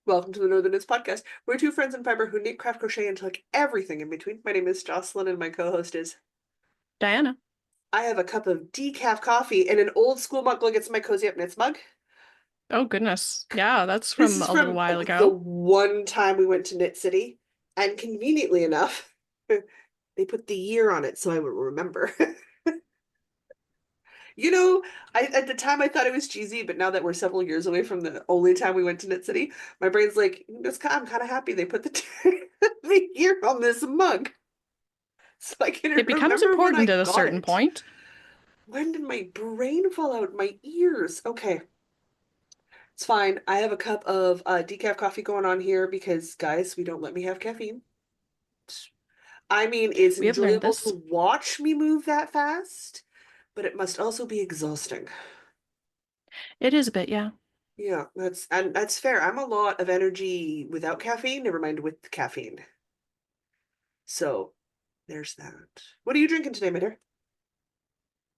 Welcome to the Northerners Podcast. We're two friends in fiber who knit, craft, crochet, and like everything in between. My name is Jocelyn, and my co-host is. Diana. I have a cup of decaf coffee and an old school mug. Look, it's my Cozy Up Knits mug. Oh goodness. Yeah, that's This from is a little from while the ago. one time we went to Knit City, and conveniently enough, they put the year on it so I would remember. You know, at the time I thought it was cheesy, but now that we're several years away from the only time we went to Knit City, my brain's like, I'm kind of happy they put the year on this mug. So I can It becomes remember when I important at a got certain it. point. When did my brain fall out my ears? Okay, it's fine. I have a cup of decaf coffee going on here because, guys, we don't let me have caffeine. I mean, it's We have learned enjoyable this. to watch me move that fast, but it must also be exhausting. It is a bit, yeah. Yeah, that's fair. I'm a lot of energy without caffeine, never mind with caffeine. So there's that. What are you drinking today, my dear?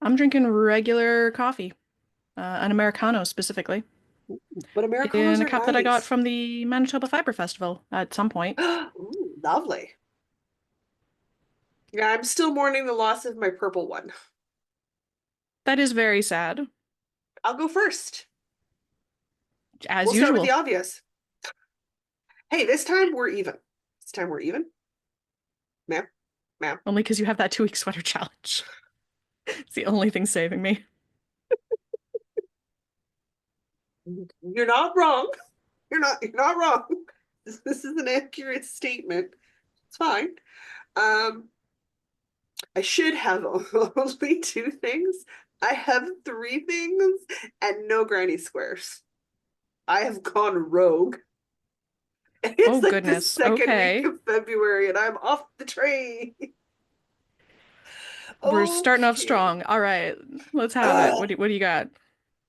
I'm drinking regular coffee, an Americano specifically, But Americanos in a are cup that I got nice. from the Manitoba Fiber Festival at some point. Ooh, lovely. Yeah, I'm still mourning the loss of my purple one. That is very sad, I'll go first. as We'll start with the usual. obvious. Hey, this time we're even. This time we're even. Ma'am, ma'am. Only because you have that 2 week sweater challenge. It's the only thing saving me. You're not wrong. You're not wrong. This is an accurate statement. It's fine. Um, I should have only two things. I have three things and no granny squares. I have gone rogue. Oh It's like the goodness. second week Okay. of February and I'm off the train. We're starting off Okay. strong. All right. Let's have it. Uh, What do you got?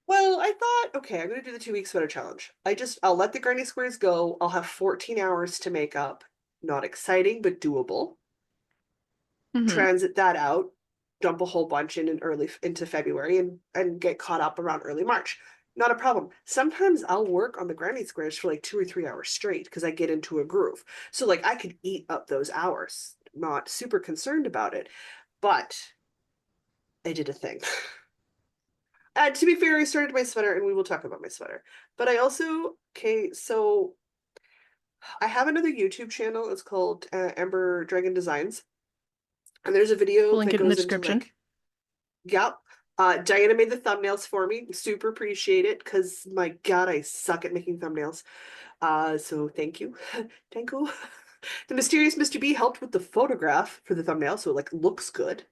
well, I thought, okay, I'm gonna do the 2 week sweater challenge. I'll let the granny squares go. I'll have 14 hours to make up. Not exciting, but doable. Hmm. Transit that out, dump a whole bunch in early into February and get caught up around early March. Not a problem. Sometimes I'll work on the granny squares for like 2 or 3 hours straight because I get into a groove. So like I could eat up those hours. Not super concerned about it, but I did a thing. And to be fair, I started my sweater, and we will talk about my sweater. But I also, okay, so I have another YouTube channel. It's called Ember Dragon Designs, and there's a We'll video link that it in the goes into description. like, yep. Diana made the thumbnails for me. Super appreciate it because my God, I suck at making thumbnails. So thank you. Thank you. The mysterious Mr. B helped with the photograph for the thumbnail, so it like looks good.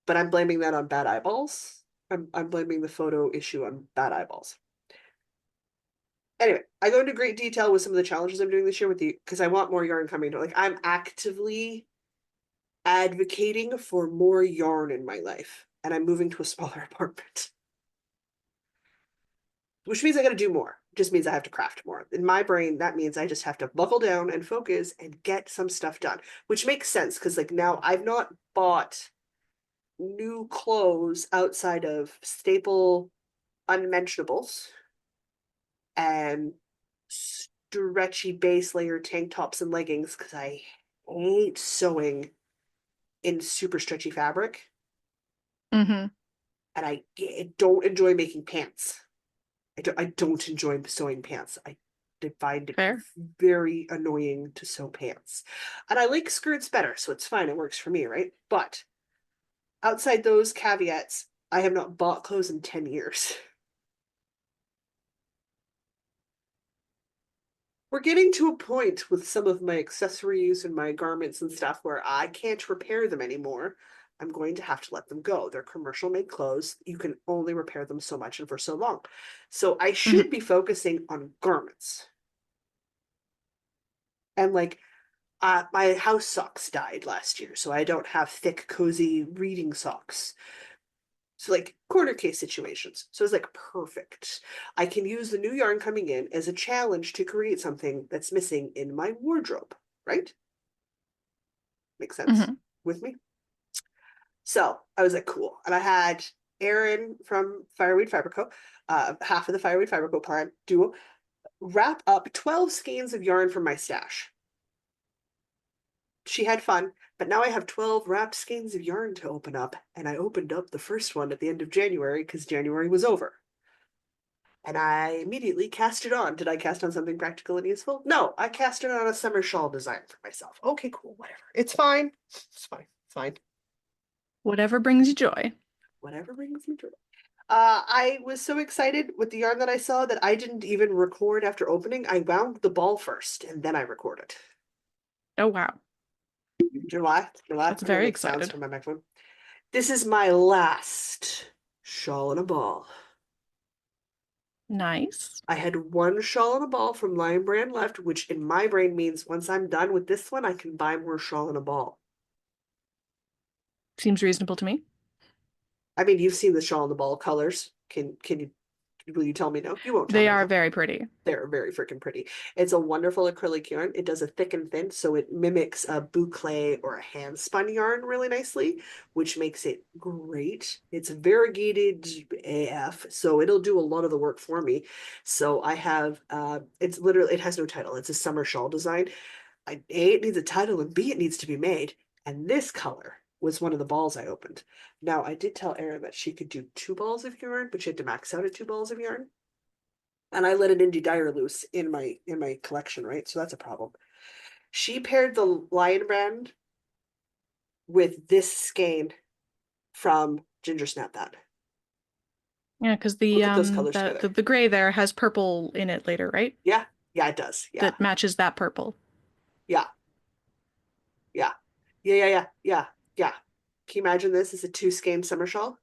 But I'm blaming that on bad eyeballs. I'm blaming the photo issue on bad eyeballs. Anyway, I go into great detail with some of the challenges I'm doing this year with the because I want more yarn coming. Like I'm actively advocating for more yarn in my life, and I'm moving to a smaller apartment, which means I got to do more. It just means I have to craft more. In my brain, that means I just have to buckle down and focus and get some stuff done, which makes sense because like now I've not bought new clothes outside of staple unmentionables and stretchy base layer tank tops and leggings because I hate sewing in super stretchy fabric, Hmm. and I don't enjoy making pants. I don't enjoy sewing pants. I find it Fair. very annoying to sew pants. And I like skirts better, so it's fine. It works for me, right? But outside those caveats, I have not bought clothes in 10 years. We're getting to a point with some of my accessories and my garments and stuff where I can't repair them anymore. I'm going to have to let them go. They're commercial made clothes. You can only repair them so much and for so long. So I should Hmm. be focusing on garments. And like my house socks died last year, so I don't have thick, cozy reading socks. So like corner case situations. So it's like perfect. I can use the new yarn coming in as a challenge to create something that's missing in my wardrobe, right? Makes sense Hmm. with me. So I was like, cool. And I had Erin from Fireweed Fiber Co., half of the Fireweed Fiber Co. plant duo. wrap up 12 skeins of yarn from my stash. She had fun, but now I have 12 wrapped skeins of yarn to open up, and I opened up the first one at the end of January because January was over. And I immediately cast it on. Did I cast on something practical and useful? No, I cast it on a summer shawl design for myself. Okay, cool, whatever. It's fine. It's fine. It's fine. Whatever brings you joy. Whatever brings me joy. I was so excited with the yarn that I saw that I didn't even record after opening. I wound the ball first and then I recorded. Oh, wow. July, July. That's I'm gonna very make sounds excited. from my microphone. This is my last shawl and a ball. Nice. I had one shawl and a ball from Lion Brand left, which in my brain means once I'm done with this one, I can buy more shawl and a ball. Seems reasonable to me. I mean, you've seen the shawl and the ball colors. Can you will you tell me no? You won't tell They me are no. very pretty. They're very freaking pretty. It's a wonderful acrylic yarn. It does a thick and thin, so it mimics a boucle or a hand spun yarn really nicely, which makes it great. It's variegated AF, so it'll do a lot of the work for me. So I have it's literally, it has no title. It's a summer shawl design. A, it needs a title, and B, it needs to be made. And this color was one of the balls I opened. Now I did tell Erin that she could do 2 balls of yarn, but she had to max out at 2 balls of yarn, and I let an indie dyer loose in my collection, right? So that's a problem. She paired the Lion Brand with this skein from Ginger Snap That. Yeah, because Look at those colors together. the gray there has purple in it later, right? Yeah, yeah, it does. Yeah, That matches that purple. yeah, yeah, yeah. Can you imagine this as a 2 skein summer shawl?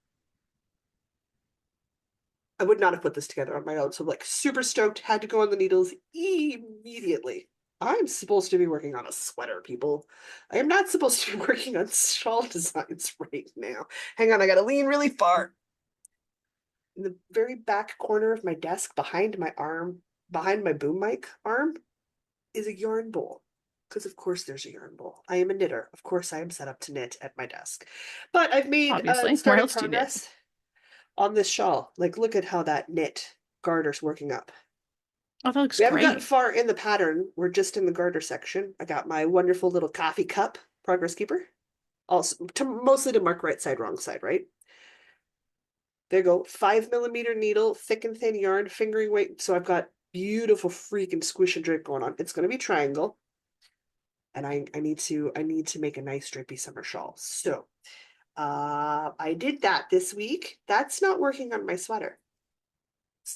I would not have put this together on my own. So I'm like super stoked, had to go on the needles immediately. I'm supposed to be working on a sweater, people. I am not supposed to be working on shawl designs right now. Hang on, I gotta lean really far. In the very back corner of my desk, behind my arm, behind my boom mic arm, is a yarn bowl. Because of course there's a yarn bowl. I am a knitter. Of course I am set up to knit at my desk. But I've made Obviously. Where started else do you knit? progress on this shawl. Like, look at how that knit garter's working up. Oh, that looks We haven't gotten great. far in the pattern. We're just in the garter section. I got my wonderful little coffee cup progress keeper. Also, mostly to mark right side, wrong side, right? There you go. 5 millimeter needle, thick and thin yarn, fingering weight. So I've got beautiful freaking squish and drape going on. It's going to be triangle. And I need to make a nice drapey summer shawl. So I did that this week. That's not working on my sweater.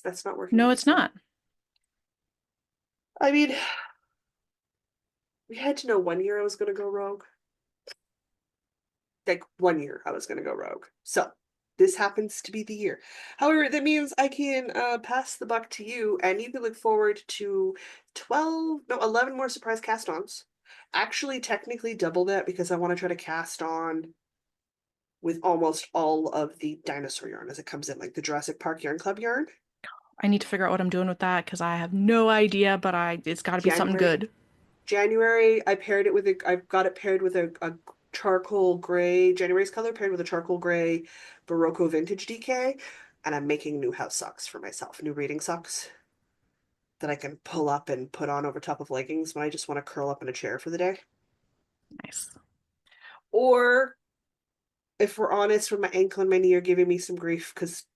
That's not working on No, my it's sweater. not. I mean, we had to know 1 year I was going to go rogue. Like 1 year I was going to go rogue. So this happens to be the year. However, that means I can pass the buck to you, and you can look forward to 12, no, 11 more surprise cast-ons. Actually, technically double that because I want to try to cast on with almost all of the dinosaur yarn as it comes in, like the Jurassic Park Yarn Club yarn. I need to figure out what I'm doing with that because I have no idea, but it's got to be something January, good. January, I paired it with I've got it paired with a charcoal gray, January's color paired with a charcoal gray Barocco vintage DK, and I'm making new house socks for myself, new reading socks that I can pull up and put on over top of leggings when I just want to curl up in a chair for the day. Nice. Or if we're honest, when my ankle and my knee are giving me some grief, because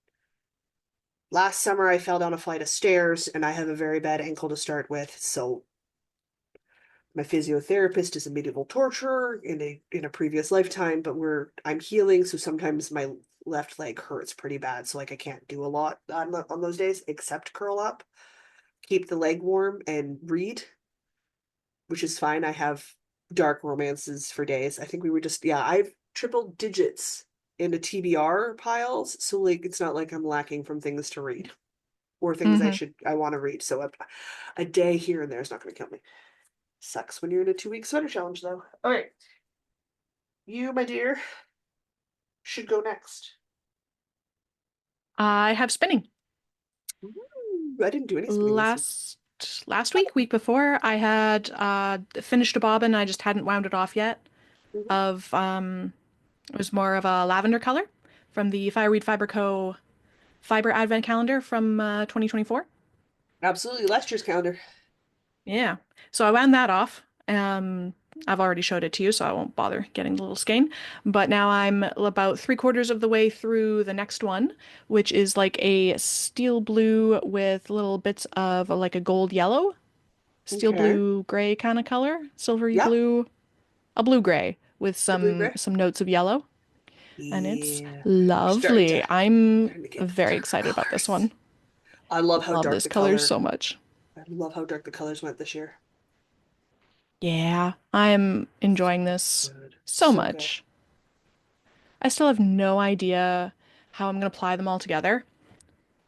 last summer I fell down a flight of stairs and I have a very bad ankle to start with, so my physiotherapist is a medieval torturer in a previous lifetime, but I'm healing, so sometimes my left leg hurts pretty bad, so like I can't do a lot on those days except curl up, keep the leg warm, and read, which is fine. I have dark romances for days. I think we were just, yeah, I've triple digits into TBR piles, so like it's not like I'm lacking from things to read or things Hmm. I want to read. So a day here and there is not going to kill me. Sucks when you're in a 2 week sweater challenge, though. All right, you, my dear, should go next. I have spinning. Ooh, I didn't do any spinning this week. Last last week before, I had finished a bobbin. I just hadn't wound it off yet. Mhm. Of it was more of a lavender color from the Fireweed Fiber Co. Fiber Advent Calendar from 2024. Absolutely. Last year's calendar. Yeah. So I wound that off. I've already showed it to you, so I won't bother getting the little skein. But now I'm about three-quarters of the way through the next one, which is like a steel blue with little bits of like a gold yellow, steel Okay. blue gray kind of color, silvery Yep. blue, a blue gray with The blue some gray. some notes of yellow, and it's Yeah. We're lovely. I'm starting to get the very darker excited about this colors. one. I love how Love dark this the color color. so much. I love how dark the colors went this year. Yeah, I'm enjoying this Good. so So good. much. I still have no idea how I'm gonna apply them all together.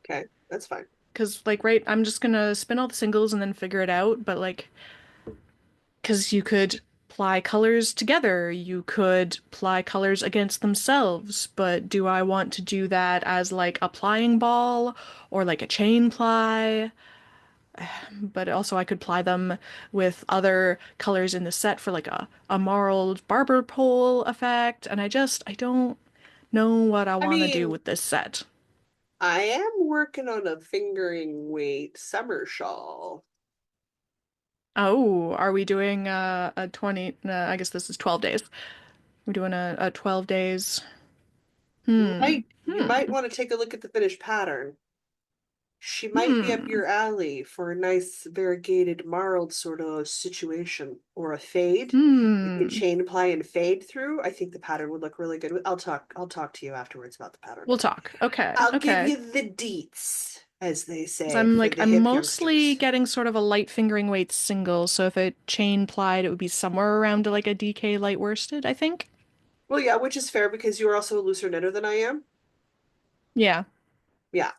Okay. That's fine. Because, like, right, I'm just gonna spin all the singles and then figure it out. But, like, because you could apply colors together, you could apply colors against themselves. But do I want to do that as, like, a plying ball or like a chain ply? But also, I could ply them with other colors in the set for, like, a marled barber pole effect. And I don't know what I I want to do mean, with this set. I am working on a fingering weight summer shawl. Oh, are we doing a 20? I guess this is 12 days. We're doing a 12 days. You might Hmm. want to take a look at the finished pattern. She might be up Hmm. your alley for a nice variegated marled sort of situation or a fade. You could Hmm. chain ply and fade through. I think the pattern would look really good. I'll talk to you afterwards about the pattern. We'll talk. Okay. I'll give Okay. you the deets, as they 'Cause say, for the I'm hip mostly youngsters. getting sort of a light fingering weight single, so if it chain plied, it would be somewhere around to like a DK light worsted, I think. Well, yeah, which is fair because you are also a looser knitter than I am. Yeah. Yeah.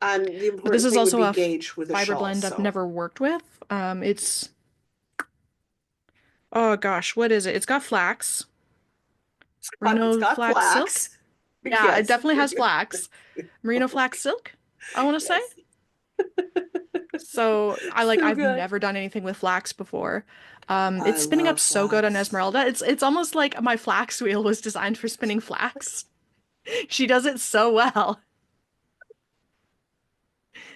And the But this important is thing would also be a gauge with a fiber shawl, blend I've so never worked with. It's oh gosh, what is it? It's got flax, it's merino got flax silk. flax. Yeah, it Yes. definitely has flax. Merino flax silk, I want to say. Yes. So So I've good. never done anything with flax before. I It's spinning up love so good on flax. Esmeralda. It's almost like my flax wheel was designed for spinning flax. She does it so well.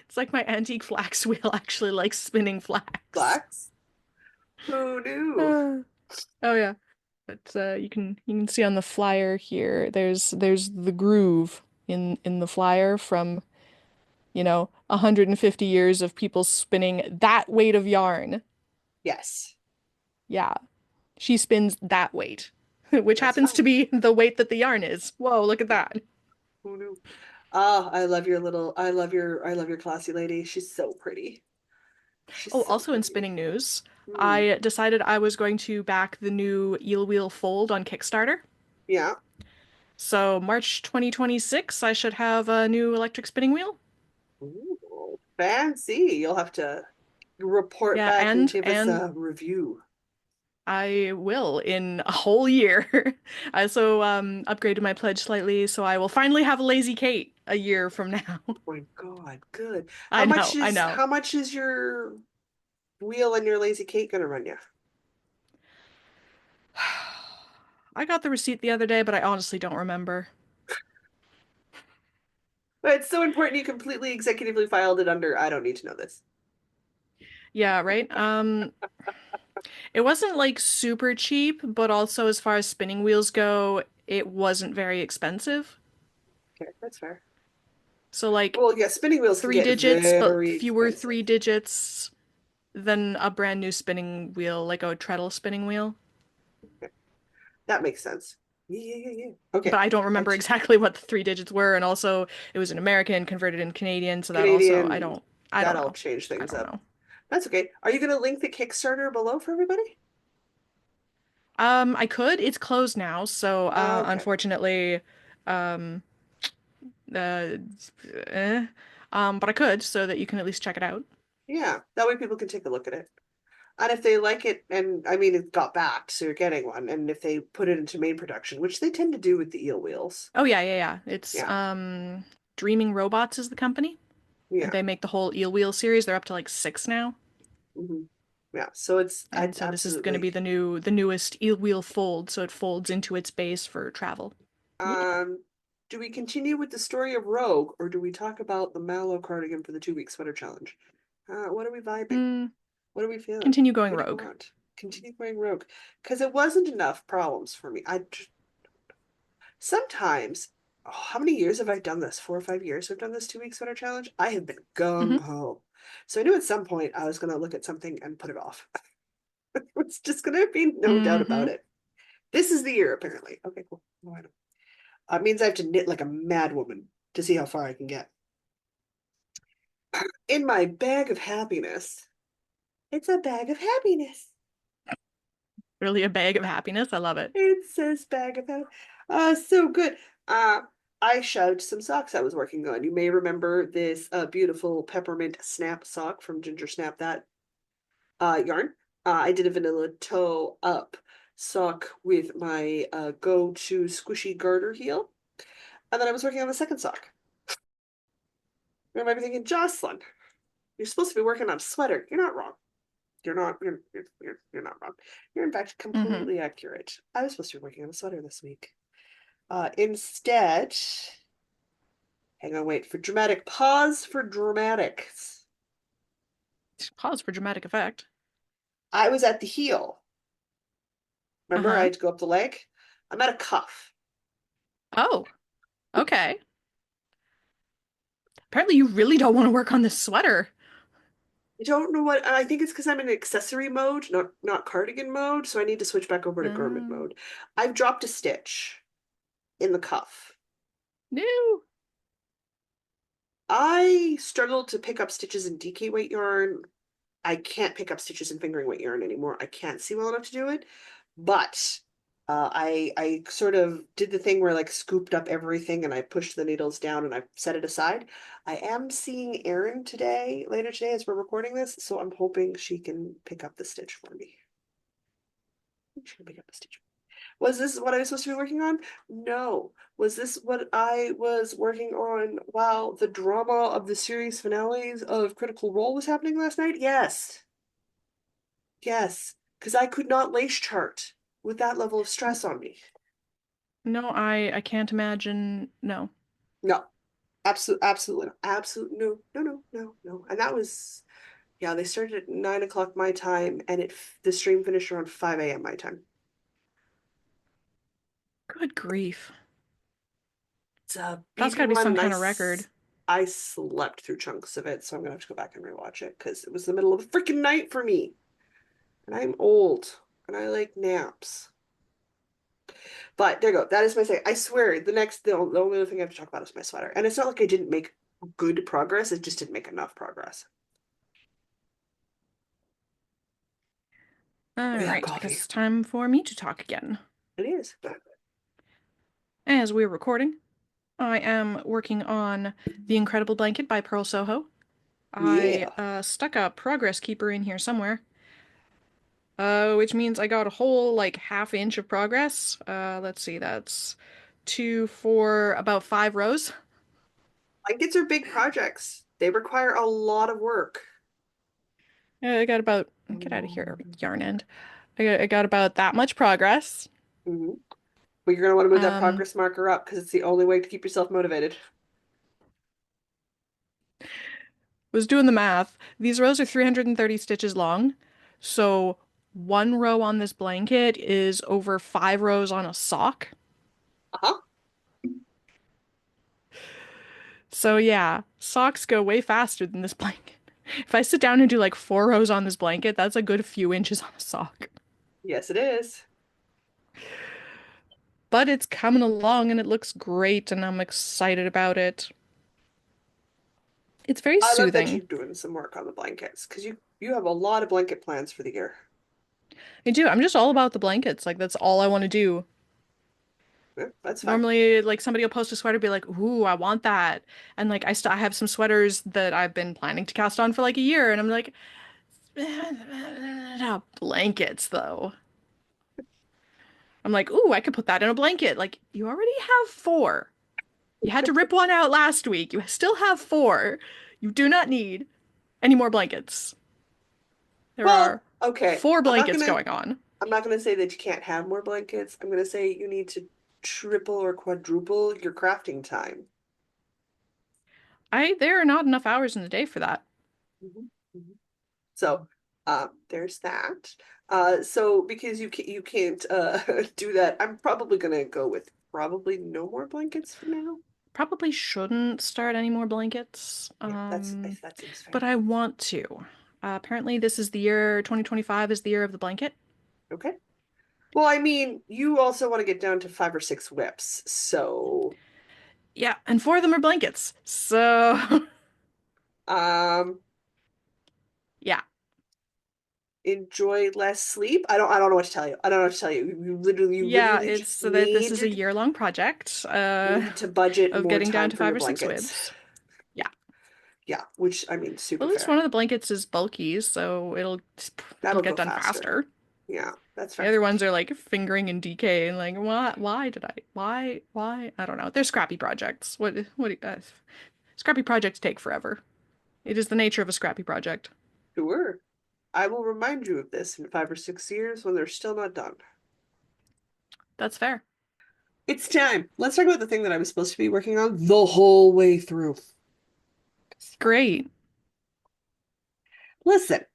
It's like my antique flax wheel actually likes spinning flax. Flax? Who knew? Uh, oh yeah. But you can see on the flyer here, there's the groove in the flyer from, 150 years of people spinning that weight of yarn. Yes, Yeah. She spins that weight, which that's happens to fine. be the weight that the yarn is. Whoa, look at that. Who knew? Ah, I love your classy lady. She's so pretty. She's Oh, so also in pretty. spinning news, Hmm. I decided I was going to back the new Eel Wheel Fold on Kickstarter. Yeah. So March 2026, I should have a new electric spinning wheel. Ooh, fancy. You'll have to report Yeah, back and give us and a review. I will in a whole year. I also upgraded my pledge slightly, so I will finally have a Lazy Kate a year from now. Oh my God, good. How I much know, I is know. how much is your wheel and your lazy cake gonna run you? I got the receipt the other day, but I honestly don't remember. But it's so important you completely executively filed it under, I don't need to know this. Yeah, right. It wasn't like super cheap, but also as far as spinning wheels go, it wasn't very expensive. Okay, that's fair. So like Well, yeah, spinning wheels can three get digits, but very fewer expensive. three digits than a brand new spinning wheel, like a treadle spinning wheel. Okay, that makes sense. Yeah, yeah, yeah. Okay. But I don't I remember j exactly what the three digits were, and also it was an American converted in Canadian, so that also Canadian, I don't that'll know. change I things don't up. know. That's okay. Are you going to link the Kickstarter below for everybody? I could. It's closed now, so Okay. unfortunately, um, uh, eh. But I could so that you can at least check it out. Yeah, that way people can take a look at it. And if they like it, and I mean, it got backed, so you're getting one. And if they put it into main production, which they tend to do with the eel wheels. Oh yeah, yeah, yeah. It's Yeah. Dreaming Robots is the company. Yeah. They make the whole Eel Wheel series. They're up to like six now. Hmm. Yeah. So I And so this is going to be absolutely. the newest Eel Wheel fold, so it folds into its base for travel. Yeah. Um, do we continue with the story of Rogue, or do we talk about the Mallow cardigan for the 2 week sweater challenge? What are we vibing? Mm, What are we feeling? continue going What do you rogue. want? Continue going rogue. Because it wasn't enough problems for me. Sometimes, oh, how many years have I done this? 4 or 5 years I've done this 2 week sweater challenge. I have been gung Hmm. ho. So I knew at some point I was going to look at something and put it off. It's just going to be no doubt about Hmm. it. This is the year, apparently. Okay, cool. No, I know. It means I have to knit like a mad woman to see how far I can get. In my bag of happiness, it's a bag of happiness. Really a bag of happiness. I love it. It says bag of happiness. So good. Uh, I shoved some socks I was working on. You may remember this beautiful peppermint snap sock from Ginger Snap That yarn. I did a vanilla toe up sock with my go-to squishy garter heel. And then I was working on the second sock. You might be thinking, Jocelyn, you're supposed to be working on a sweater. You're not wrong. You're not. You're not wrong. You're in fact Hmm. completely accurate. I was supposed to be working on a sweater this week. Instead, hang on, wait for dramatic. Pause for dramatics. Pause for dramatic effect. I was at the heel. Remember, I Uh-huh. had to go up the leg. I'm at a cuff. Oh, okay. Apparently you really don't want to work on this sweater. I don't know what. I think it's because I'm in accessory mode, not cardigan mode. So I need to switch back over to garment Um, mode. I've dropped a stitch in the cuff. no. I struggled to pick up stitches in DK weight yarn. I can't pick up stitches in fingering weight yarn anymore. I can't see well enough to do it. But I sort of did the thing where I like scooped up everything and I pushed the needles down and I set it aside. I am seeing Erin today, later today as we're recording this, so I'm hoping she can pick up the stitch for me. She can pick up the stitch. Was this what I was supposed to be working on? No. Was this what I was working on while the drama of the series finales of Critical Role was happening last night? Yes. Yes. Because I could not lace chart with that level of stress on me. No, I can't imagine. No. No. Absolutely no. Absolute no, no, no, no, no. And that was, yeah, they started at 9 o'clock my time and the stream finished around 5 a.m. my time. Good grief. It's a That's beefy gotta be one some and kind of record. I slept through chunks of it, so I'm gonna have to go back and rewatch it because it was the middle of the freaking night for me. And I'm old and I like naps. But there you go. That is my say. I swear, the only other thing I have to talk about is my sweater. And it's not like I didn't make good progress, it just didn't make enough progress. All Without right, I guess coffee. it's time for me to talk again. It is. As we're recording, I am working on The Incredible Blanket by Pearl Soho. I Yeah. stuck a progress keeper in here somewhere, which means I got a whole like half inch of progress. Let's see, that's two, four, about 5 rows. Blankets are big projects. They require a lot of work. I got about, get out of here, yarn end. I got about that much progress. Mhm. But you're gonna want to move that Um, progress marker up because it's the only way to keep yourself motivated. was doing the math. These rows are 330 stitches long. So 1 row on this blanket is over 5 rows on a sock. Uh-huh. So yeah, socks go way faster than this blanket. If I sit down and do like 4 rows on this blanket, that's a good few inches on a sock. Yes, it is. But it's coming along and it looks great and I'm excited about it. It's very I love that soothing. you're doing some work on the blankets because you have a lot of blanket plans for the year. I do. I'm just all about the blankets. Like that's all I want to do. Yeah, that's fine. Normally, like somebody will post a sweater, be like, "Ooh, I want that," and like I have some sweaters that I've been planning to cast on for like a year, and I'm like, blankets though. I'm like, "Ooh, I could put that in a blanket." Like you already have four. You had to rip one out last week. You still have four. You do not need any more blankets. There are Well, okay. four blankets going on. I'm not gonna say that you can't have more blankets. I'm gonna say you need to triple or quadruple your crafting time. There are not enough hours in the day for that. Mhm. Mhm. So, there's that. So because you can't do that, I'm probably gonna go with probably no more blankets for now. Probably shouldn't start any more blankets. Yeah, that seems But fair. I want to. Apparently this is the year 2025 is the year of the blanket. Okay. Well, I mean, you also want to get down to 5 or 6 whips, so Yeah, and four of them are blankets. So, um, yeah. enjoy less sleep. I don't know what to tell you. I don't know what to tell you. You Yeah, literally it's just so that this is a year-long project need to budget of more getting down time to for your 5 or 6 blankets. whibs. Yeah. Yeah, which I mean, super Well, at least fair. one of the blankets is bulky, so it'll That'll get go done faster. faster. Yeah, that's The fair. other ones are like fingering and DK and like why did I why I don't know. They're scrappy projects. Scrappy projects take forever. It is the nature of a scrappy project. Sure. I will remind you of this in 5 or 6 years when they're still not done. That's fair. It's time. Let's talk about the thing that I was supposed to be working on the whole way through. Great. Listen,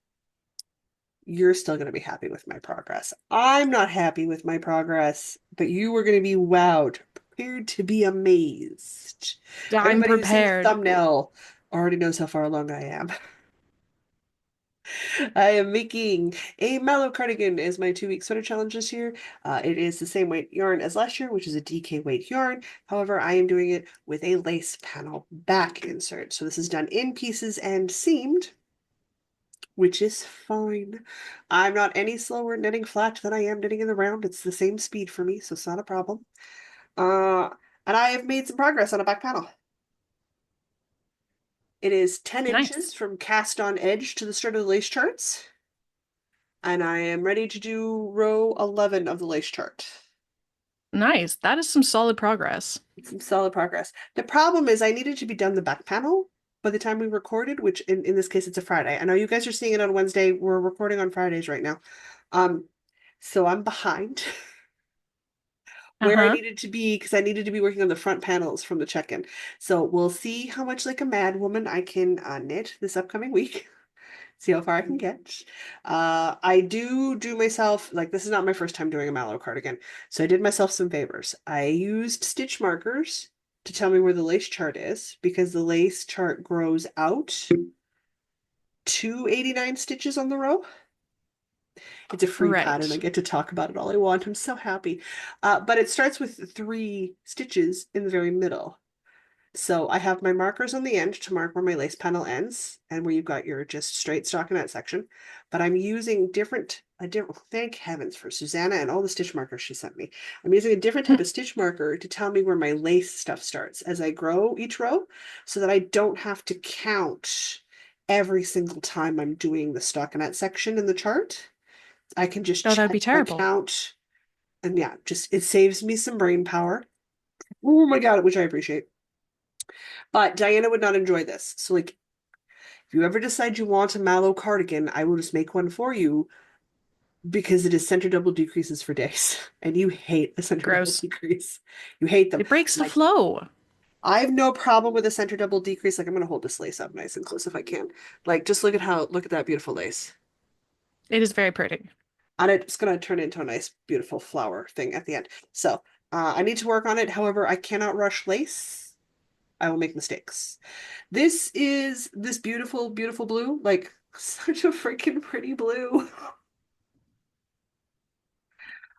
you're still going to be happy with my progress. I'm not happy with my progress, but you are going to be wowed, prepared to be amazed. I'm Everybody who's seen the prepared. thumbnail already knows how far along I am. I am making a Mallow Cardigan as my 2 week sweater challenge this year. It is the same weight yarn as last year, which is a DK weight yarn. However, I am doing it with a lace panel back insert. So this is done in pieces and seamed, which is fine. I'm not any slower knitting flat than I am knitting in the round. It's the same speed for me, so it's not a problem. Uh, and I have made some progress on a back panel. It is 10 inches Nice. from cast on edge to the start of the lace charts. And I am ready to do row 11 of the lace chart. Nice. That is some solid progress. It's some solid progress. The problem is I needed to be done the back panel by the time we recorded, which in this case it's a Friday. I know you guys are seeing it on Wednesday. We're recording on Fridays right now. Um, so I'm behind where I Uh-huh. needed to be because I needed to be working on the front panels from the check-in. So we'll see how much like a mad woman I can knit this upcoming week. See how far I can get. I do myself, like this is not my first time doing a mallow cardigan, so I did myself some favors. I used stitch markers to tell me where the lace chart is because the lace chart grows out to 89 stitches on the row. It's a free pattern. I Right. get to talk about it all I want. I'm so happy. But it starts with 3 stitches in the very middle. So I have my markers on the end to mark where my lace panel ends and where you've got your just straight stockinette section. But I'm using a different, thank heavens for Susanna and all the stitch markers she sent me. I'm using a different type of stitch marker to tell me where my lace stuff starts as I grow each row so that I don't have to count every single time I'm doing the stockinette section in the chart. I can just Oh, that'd be check my terrible. count and yeah, just it saves me some brain power. Oh my God, which I appreciate. But Diana would not enjoy this. So, like, if you ever decide you want a mallow cardigan, I will just make one for you because it is center double decreases for days. And you hate a center double Gross. decrease. You hate them. It breaks the Like, flow. I have no problem with a center double decrease. Like, I'm gonna hold this lace up nice and close if I can. Like, just look at that beautiful lace. It is very pretty. And it's gonna turn into a nice, beautiful flower thing at the end. So, I need to work on it. However, I cannot rush lace. I will make mistakes. This is this beautiful, beautiful blue, like such a freaking pretty blue.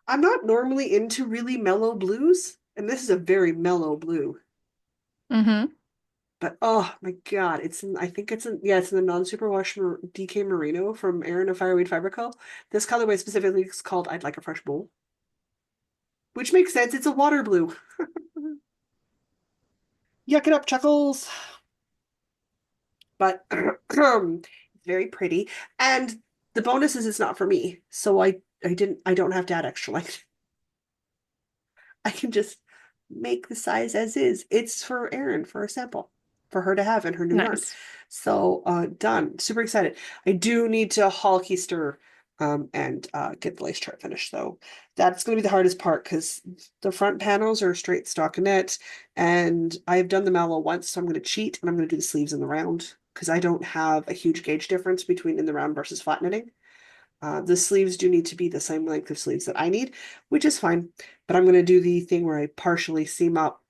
I'm not normally into really mellow blues, and this is a very mellow blue. Mm-hmm. But oh my God, I think it's in the non-superwash DK Merino from Erin of Fireweed Fiber Co. This colorway specifically is called I'd Like a Fresh Bowl, which makes sense. It's a water blue. Yuck it up, Chuckles. But it's very pretty. And the bonus is it's not for me. So I don't have to add extra like I can just make the size as is. It's for Erin for a sample for her to have in her new yarn. Nice. So done. Super excited. I do need to haul keister and get the lace chart finished though. That's going to be the hardest part because the front panels are straight stockinette and I've done the mallow once, so I'm going to cheat and I'm going to do the sleeves in the round because I don't have a huge gauge difference between in the round versus flat knitting. The sleeves do need to be the same length of sleeves that I need, which is fine. But I'm going to do the thing where I partially seam up,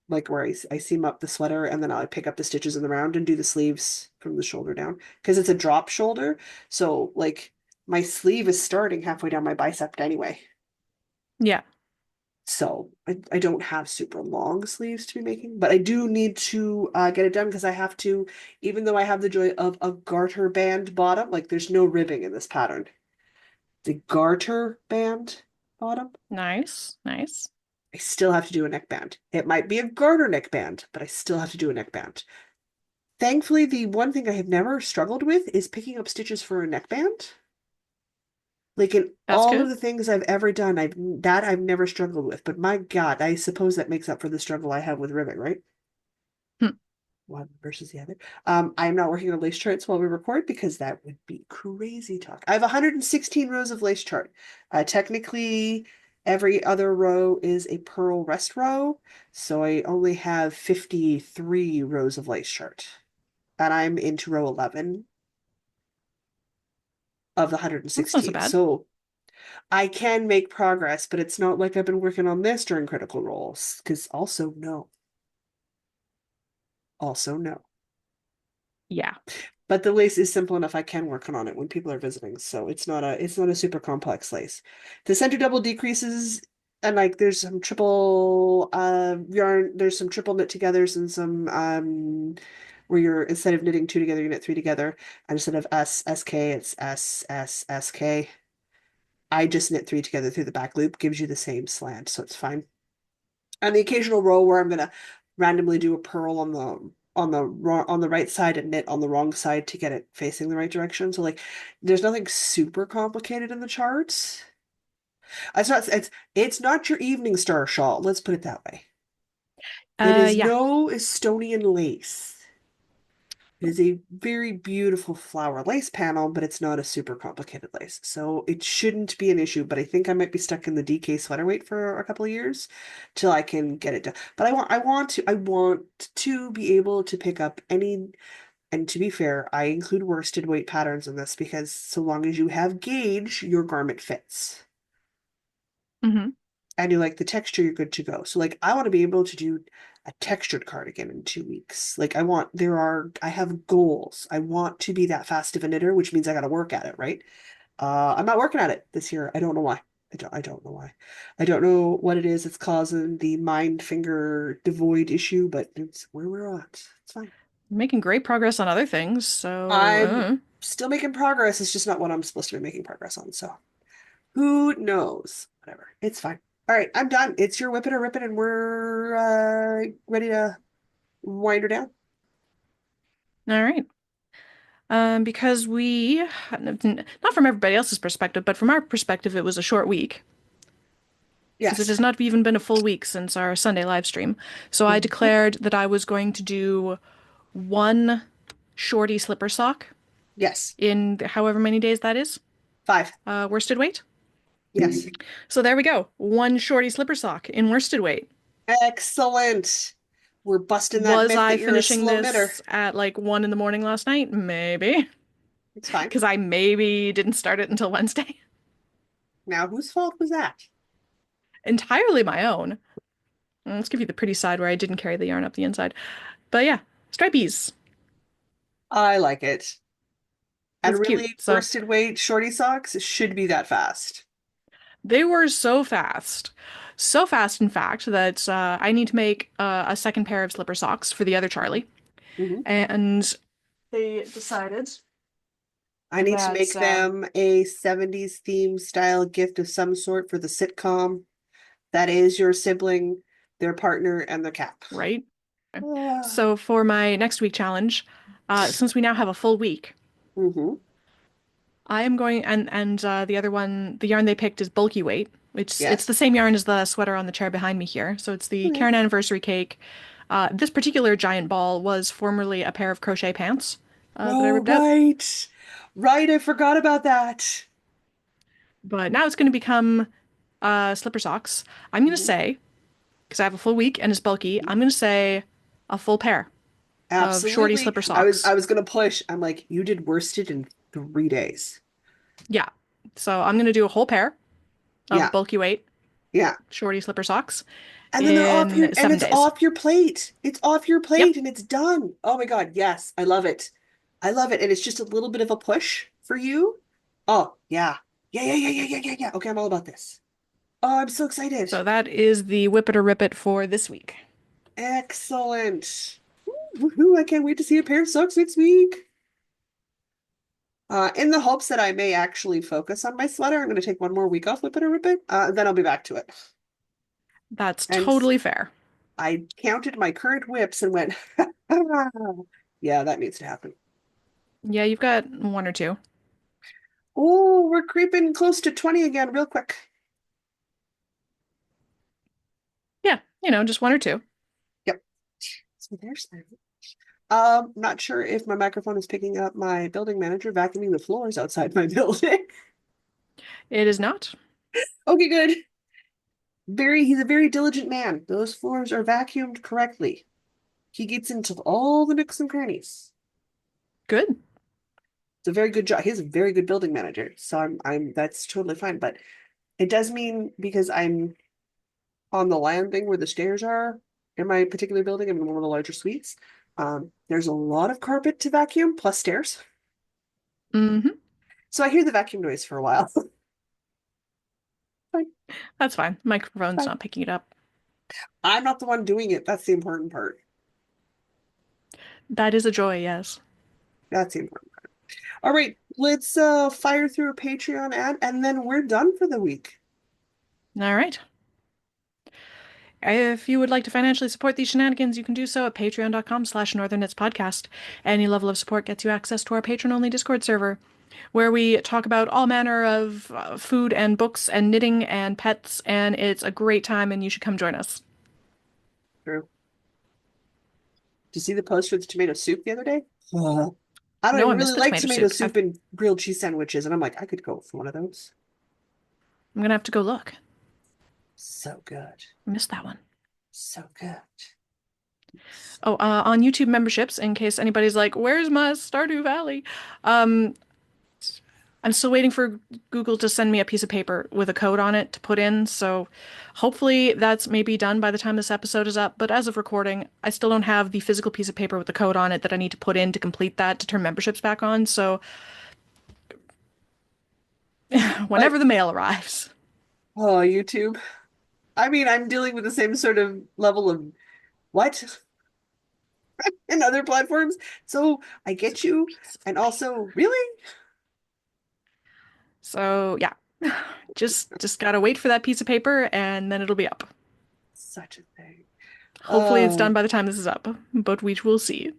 like where I seam up the sweater and then I pick up the stitches in the round and do the sleeves from the shoulder down because it's a drop shoulder. So like my sleeve is starting halfway down my bicep anyway. Yeah. So I don't have super long sleeves to be making, but I do need to get it done because I have to, even though I have the joy of a garter band bottom, like there's no ribbing in this pattern. The garter band bottom, Nice. Nice. I still have to do a neckband. It might be a garter neckband, but I still have to do a neckband. Thankfully, the one thing I have never struggled with is picking up stitches for a neckband. Like in That's all of good. the things I've ever done, I've never struggled with. But my God, I suppose that makes up for the struggle I have with rivet, right? Hmm. One versus the other. I'm not working on lace charts while we record because that would be crazy talk. I have 116 rows of lace chart. Technically, every other row is a purl rest row, so I only have 53 rows of lace chart. And I'm into row 11 of the That's not so 116. bad. So I can make progress, but it's not like I've been working on this during critical roles. Because also, no. Also, no. Yeah. But the lace is simple enough I can work on it when people are visiting, so it's not a super complex lace. The center double decreases and like there's some triple yarn, there's some triple knit togethers and some where you're instead of knitting two together, you knit three together. And instead of S it's S. I just knit three together through the back loop, gives you the same slant, so it's fine. And the occasional row where I'm gonna randomly do a purl on the right side and knit on the wrong side to get it facing the right direction. So like there's nothing super complicated in the charts. It's not your evening star shawl, let's put it that way. It is Yeah. no Estonian lace. It is a very beautiful flower lace panel, but it's not a super complicated lace. So it shouldn't be an issue, but I think I might be stuck in the DK sweater weight for a couple of years till I can get it done. But I want to be able to pick up any, and to be fair, I include worsted weight patterns in this because so long as you have gauge, your garment fits Hmm. and you like the texture, you're good to go. So like I want to be able to do a textured cardigan in 2 weeks. Like I have goals. I want to be that fast of a knitter, which means I got to work at it, right? I'm not working at it this year. I don't know why. I don't know why. I don't know what it is that's causing the mind finger devoid issue, but it's where we're at. It's fine. Making great progress on other things, so I'm still making progress. It's just not what I'm supposed to be making progress on. So who knows? Whatever. It's fine. All right, I'm done. It's your whip it or rip it, and we're ready to wind her down. all right. Because not from everybody else's perspective, but from our perspective, it was a short week because it Yes. has not even been a full week since our Sunday live stream. So I Mhm. declared that I was going to do one shorty slipper sock Yes. in however many days that is, 5. worsted weight. Yes. So there we go. One shorty slipper sock in worsted weight. Excellent. We're busting that Was myth I that you're a finishing slow knitter. this at like 1 in the morning last night? Maybe. It's fine. Because I maybe didn't start it until Wednesday. Now, whose fault was that? Entirely my own. Let's give you the pretty side where I didn't carry the yarn up the inside. But yeah, stripies. I like it. And It's cute. really, So worsted weight shorty socks should be that fast. they were so fast. So fast, in fact, that I need to make a second pair of slipper socks for the other Charlie. Hmm. And they decided I need to that, make them a 70s theme style gift of some sort for the sitcom that is your sibling, their partner, and their cap. right? Ah. So for my next week challenge, since we now have a full week, Hmm. I am going and the other one, the yarn they picked is bulky weight. It's the Yes. same yarn as the sweater on the chair behind me here. So it's the Okay. Karen Anniversary Cake. This particular giant ball was formerly a pair of crochet pants that I Oh, ripped out, right. Right, I forgot about that. but now it's going to become slipper socks. I'm going to Mhm. say, because I have a full week and it's bulky, I'm going to say a full pair. of shorty Absolutely. slipper I socks. was gonna push. I'm like, you did worsted in 3 days. Yeah. So I'm gonna do a whole pair of Yeah, bulky weight yeah. shorty slipper socks And then they're off your in and 7 days. it's off your plate. It's off your Yep. plate and it's done. Oh my God, yes. I love it. I love it. And it's just a little bit of a push for you. Oh, yeah. Yeah, yeah, yeah, yeah, yeah, yeah, yeah. Okay, I'm all about this. Oh, I'm so excited. So that is the whip it or rip it for this week. Excellent. Woohoo, I can't wait to see a pair of socks next week. In the hopes that I may actually focus on my sweater, I'm going to take one more week off, whip it or rip it. Then I'll be back to it. That's And totally fair. I counted my current whips and went, yeah, that needs to happen. Yeah, you've got one or two. Oh, we're creeping close to 20 again, real quick. Yeah, just one or two. Yep. So there's that. Not sure if my microphone is picking up my building manager vacuuming the floors outside my building. It is not. Okay, good. He's a very diligent man. Those floors are vacuumed correctly. He gets into all the nooks and crannies. Good. It's a very good job. He's a very good building manager. So that's totally fine. But it does mean because I'm on the landing where the stairs are in my particular building, I'm in one of the larger suites. There's a lot of carpet to vacuum plus stairs. Hmm. So I hear the vacuum noise for a while. Fine, That's fine. Microphone's fine. not picking it up. I'm not the one doing it. That's the important part. That is a joy, yes. That's the important. All right, let's fire through a Patreon ad and then we're done for the week. All right. If you would like to financially support these shenanigans, you can do so at patreon.com/northernitspodcast. Any level of support gets you access to our patron-only Discord server, where we talk about all manner of food and books and knitting and pets, and it's a great time, and you should come join us. True. Did you see the post for the tomato soup the other day? I don't No, I even missed really the like tomato tomato soup. soup and grilled cheese sandwiches, and I'm like, I could go for one of those. I'm gonna have to go look. So good. I missed that one. So good. Oh, on YouTube memberships, in case anybody's like, "Where's my Stardew Valley?" Um, I'm still waiting for Google to send me a piece of paper with a code on it to put in, so hopefully that's maybe done by the time this episode is up. But as of recording, I still don't have the physical piece of paper with the code on it that I need to put in to complete that to turn memberships back on. So But whenever the mail arrives. oh, YouTube. I mean, I'm dealing with the same sort of level of what in other platforms. So I get you. And also, really? So yeah, just gotta wait for that piece of paper and then it'll be up. Such a thing. Hopefully it's done Oh, by the time this is up, but we will see.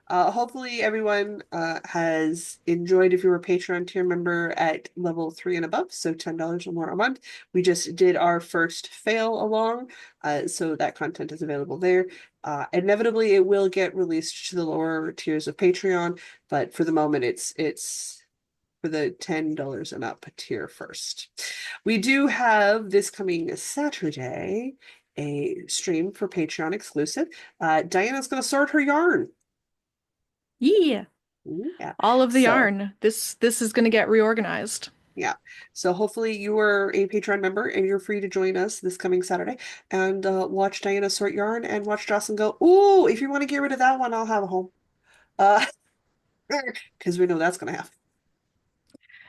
hopefully everyone has enjoyed if you're a Patreon tier member at level 3 and above, so $10 or more a month. We just did our first fail along, so that content is available there. Inevitably, it will get released to the lower tiers of Patreon, but for the moment, it's for the $10 and up tier first. We do have this coming Saturday a stream for Patreon exclusive. Diana's going to sort her yarn. Yeah, Yeah. all of the So, yarn. This is gonna get reorganized. yeah. So hopefully you are a Patreon member and you're free to join us this coming Saturday and watch Diana sort yarn and watch Jocelyn go, ooh, if you want to get rid of that one, I'll have a home. Uh, because we know that's going to happen.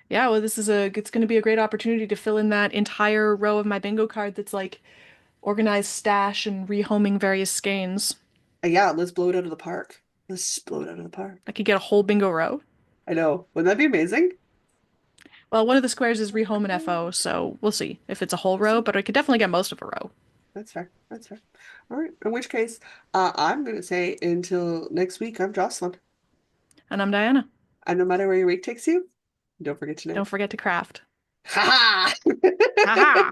Yeah, well, it's going to be a great opportunity to fill in that entire row of my bingo card that's like organized stash and rehoming various skeins. Yeah, let's blow it out of the park. Let's blow it out of the park. I could get a whole bingo row. I know. Wouldn't that be amazing? Well, one of the squares is rehome and FO, so we'll see if it's a whole row, but I could definitely get most of a row. That's fair. That's fair. All right. In which case, I'm going to say until next week, I'm Jocelyn. And I'm Diana. And no matter where your week takes you, don't forget to Don't knit. forget to craft. Ha ha! Haha!